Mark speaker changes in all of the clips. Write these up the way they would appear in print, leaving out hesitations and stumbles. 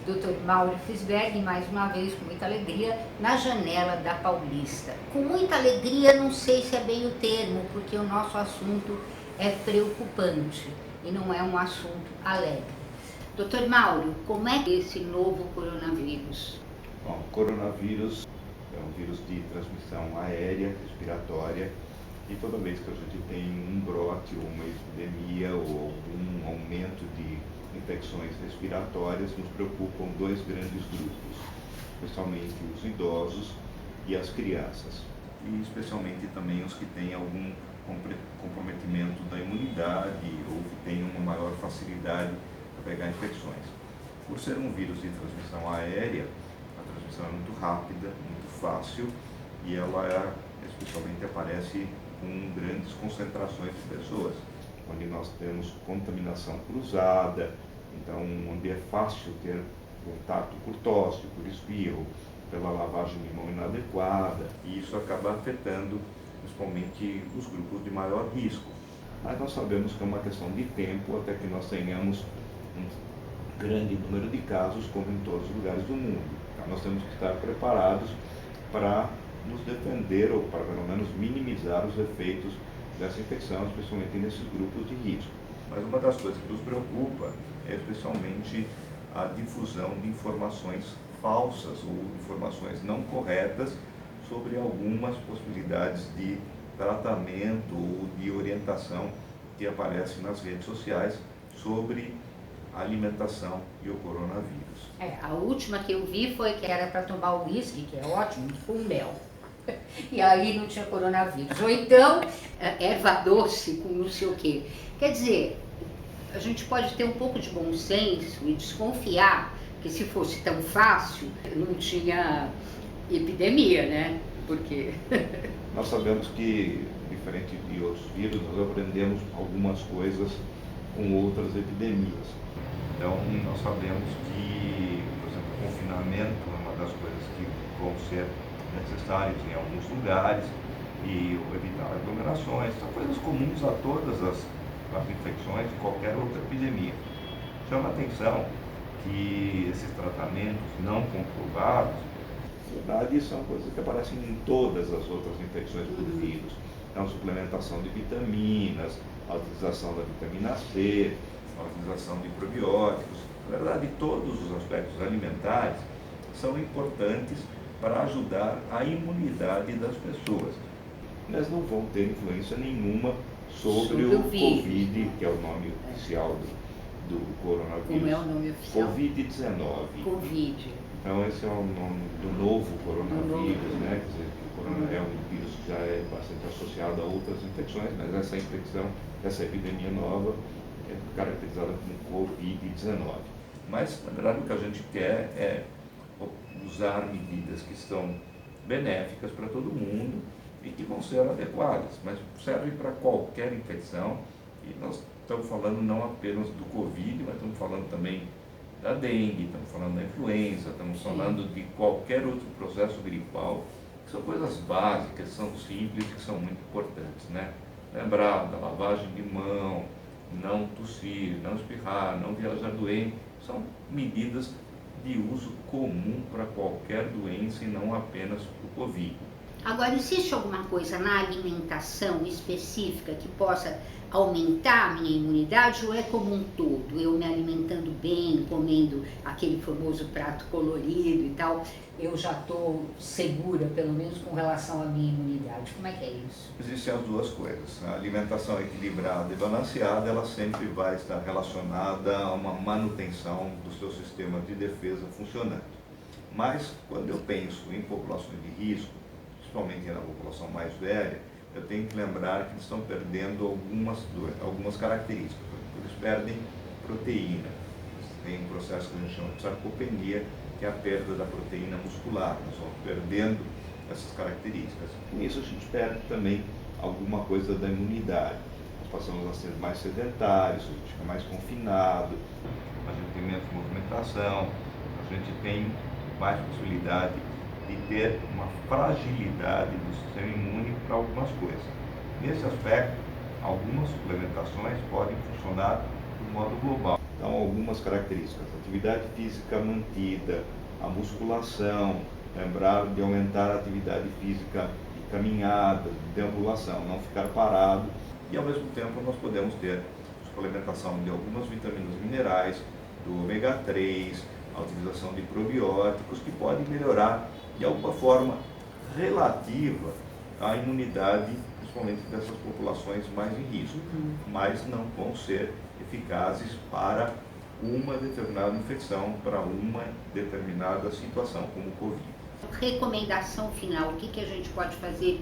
Speaker 1: Dr. Mauro Fisberg, mais uma vez, com muita alegria, na janela da Paulista. Com muita alegria, não sei se é bem o termo, porque o nosso assunto é preocupante e não é um assunto alegre. Dr. Mauro, como é esse novo coronavírus?
Speaker 2: Bom, o coronavírus é um vírus de transmissão aérea, respiratória, e toda vez que a gente tem um brote, ou uma epidemia, ou algum aumento de infecções respiratórias, nos preocupam dois grandes grupos, especialmente os idosos e as crianças, e especialmente também os que têm algum comprometimento da imunidade ou que têm uma maior facilidade para pegar infecções. Por ser um vírus de transmissão aérea, a transmissão é muito rápida, muito fácil, e ela especialmente aparece com grandes concentrações de pessoas, onde nós temos contaminação cruzada, então onde é fácil ter contato por tosse, por espirro, pela lavagem de mão inadequada, e isso acaba afetando principalmente os grupos de maior risco. Mas nós sabemos que é uma questão de tempo até que nós tenhamos um grande número de casos, como em todos os lugares do mundo. Então nós temos que estar preparados para nos defender ou para pelo menos minimizar os efeitos dessa infecção, especialmente nesses grupos de risco. Mas uma das coisas que nos preocupa é especialmente a difusão de informações falsas ou informações não corretas sobre algumas possibilidades de tratamento ou de orientação que aparecem nas redes sociais sobre a alimentação e o coronavírus.
Speaker 1: A última que eu vi foi que era para tomar o uísque, que é ótimo, com mel. E aí não tinha coronavírus. Ou então, erva doce com não sei o quê. Quer dizer, a gente pode ter um pouco de bom senso e desconfiar que se fosse tão fácil, não tinha epidemia, né? Porque
Speaker 2: nós sabemos que, diferente de outros vírus, nós aprendemos algumas coisas com outras epidemias. Então, nós sabemos que, por exemplo, o confinamento é uma das coisas que vão ser necessárias em alguns lugares, e evitar aglomerações, são coisas comuns a todas as infecções e qualquer outra epidemia. Chama a atenção que esses tratamentos não comprovados, na verdade, são coisas que aparecem em todas as outras infecções por vírus. Então, suplementação de vitaminas, a utilização da vitamina C, a utilização de probióticos. Na verdade, todos os aspectos alimentares são importantes para ajudar a imunidade das pessoas. Mas não vão ter influência nenhuma sobre o Covid, que é o nome oficial do coronavírus.
Speaker 1: Como é o nome oficial?
Speaker 2: Covid-19.
Speaker 1: Covid.
Speaker 2: Então esse é o nome do novo coronavírus, né? Quer dizer, o corona é um vírus que já é bastante associado a outras infecções, mas essa infecção, essa epidemia nova é caracterizada como Covid-19. Mas, na verdade, o que a gente quer é usar medidas que são benéficas para todo mundo e que vão ser adequadas, mas servem para qualquer infecção, e nós estamos falando não apenas do Covid, mas estamos falando também da dengue, estamos falando da influenza, estamos falando de qualquer outro processo gripal, que são coisas básicas, são simples e que são muito importantes, né? Lembrar da lavagem de mão, não tossir, não espirrar, não viajar doente, são medidas de uso comum para qualquer doença e não apenas para o Covid.
Speaker 1: Agora, existe alguma coisa na alimentação específica que possa aumentar a minha imunidade, ou é como um todo? Eu me alimentando bem, comendo aquele famoso prato colorido e tal, eu já estou segura, pelo menos com relação à minha imunidade. Como é que é isso?
Speaker 2: Existem as duas coisas. A alimentação equilibrada e balanceada, ela sempre vai estar relacionada a uma manutenção do seu sistema de defesa funcionando. Mas, quando eu penso em populações de risco, principalmente na população mais velha, eu tenho que lembrar que eles estão perdendo algumas características. Eles perdem proteína. Tem um processo que a gente chama de sarcopenia, que é a perda da proteína muscular. Nós vamos perdendo essas características. Com isso a gente perde também alguma coisa da imunidade. Nós passamos a ser mais sedentários, a gente fica mais confinado, a gente tem menos movimentação, a gente tem mais possibilidade de ter uma fragilidade do sistema imune para algumas coisas. Nesse aspecto, algumas suplementações podem funcionar de modo global. Então, algumas características: atividade física mantida, a musculação, lembrar de aumentar a atividade física de caminhada, de deambulação, não ficar parado. E ao mesmo tempo nós podemos ter suplementação de algumas vitaminas e minerais, do ômega 3, a utilização de probióticos que podem melhorar de alguma forma relativa a imunidade, principalmente dessas populações mais em risco, mas não vão ser eficazes para uma determinada infecção, para uma determinada situação, como o Covid.
Speaker 1: Recomendação final, o que a gente pode fazer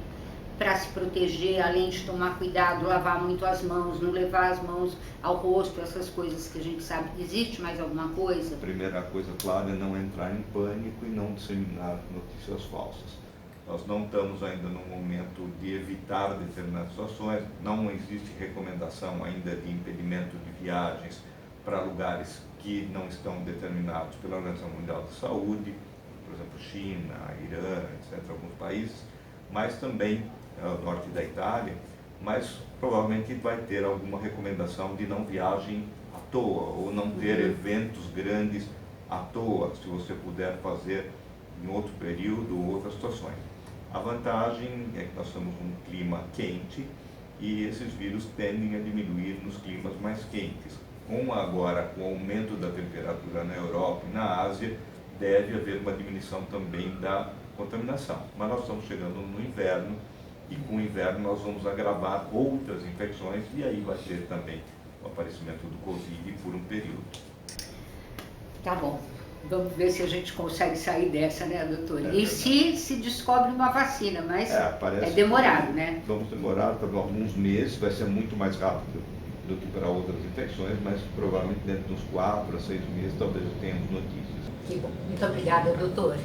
Speaker 1: para se proteger, além de tomar cuidado, lavar muito as mãos, não levar as mãos ao rosto, essas coisas que a gente sabe. Existe mais alguma coisa?
Speaker 2: A primeira coisa, claro, é não entrar em pânico e não disseminar notícias falsas. Nós não estamos ainda no momento de evitar determinadas situações, não existe recomendação ainda de impedimento de viagens para lugares que não estão determinados pela Organização Mundial de Saúde, por exemplo, China, Irã, etc., alguns países, mas também o norte da Itália, mas provavelmente vai ter alguma recomendação de não viagem à toa, ou não ter eventos grandes à toa, se você puder fazer em outro período ou outras situações. A vantagem é que nós estamos num clima quente e esses vírus tendem a diminuir nos climas mais quentes. Com o aumento da temperatura na Europa e na Ásia, deve haver uma diminuição também da contaminação. Mas nós estamos chegando no inverno e com o inverno nós vamos agravar outras infecções e aí vai ter também o aparecimento do Covid por um período.
Speaker 1: Tá bom. Vamos ver se a gente consegue sair dessa, né, doutor? E se descobre uma vacina, mas é demorado, né?
Speaker 2: Vamos demorar por alguns meses, vai ser muito mais rápido do que para outras infecções, mas provavelmente dentro de uns 4 a 6 meses talvez tenhamos notícias.
Speaker 1: Que bom. Muito obrigada, doutor.